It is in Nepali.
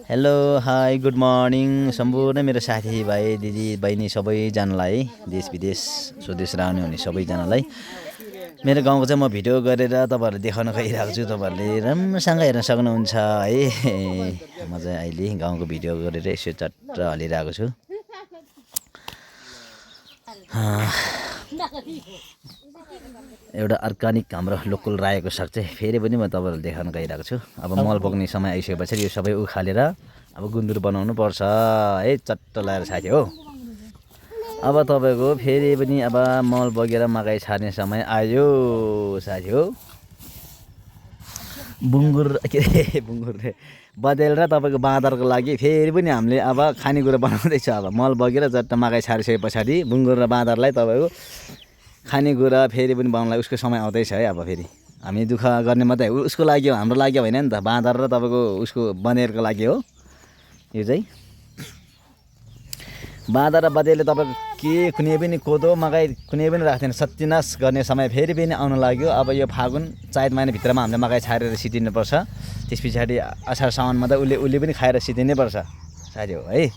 हेलो हाई गुड मर्निङ सम्पूर्ण मेरो साथीभाइ दिदी बहिनी सबैजनालाई देश विदेश स्वदेश र आउने हुने सबैजनालाई मेरो गाउँको चाहिँ म भिडियो गरेर तपाईँहरूले देखाउन गइरहेको छु। तपाईँहरूले राम्रोसँग हेर्न सक्नुहुन्छ है। म चाहिँ अहिले गाउँको भिडियो गरेर यसो चट्ट हलिरहेको छु। एउटा अर्गानिक हाम्रो लोकल रायोको साग चाहिँ फेरि पनि म तपाईँहरूलाई देखाउन गइरहेको छु। अब मल बोक्ने समय आइसकेपछि यो सबै उखालेर अब गुन्द्रुक बनाउनु पर्छ है, चट्ट लगाएर साथी हो। अब तपाईँको फेरि पनि अब मल बगेर मकै छर्ने समय आयो साथी हो। बुङ्गुर के अरे बुङ्गुर रे बदेल र तपाईँको बाँदरको लागि फेरि पनि हामीले अब खानेकुरा बनाउँदैछ। अब मल बगेर चट्ट मकै छारिसके पछाडि बुङ्गुर र बाँदरलाई तपाईँको खानेकुरा फेरि पनि बनाउनलाई उसको समय आउँदैछ है। अब फेरि हामी दुःख गर्ने मात्रै उसको लागि हो, हाम्रो लागि होइन नि त। बाँदर र तपाईँको उसको बनेरको लागि हो यो चाहिँ। बाँदर र बदेलले तपाईँको के कुनै पनि कोदो मकै कुनै पनि राख्दैन, सत्यानाश गर्ने समय फेरि पनि आउन लाग्यो। अब यो फागुन चैत महिनाभित्रमा हामीले मकै छारेर सिटिनुपर्छ। त्यस पछाडि असार साउनमा त उसले पनि खाएर सिटिनै पर्छ साथी हो है।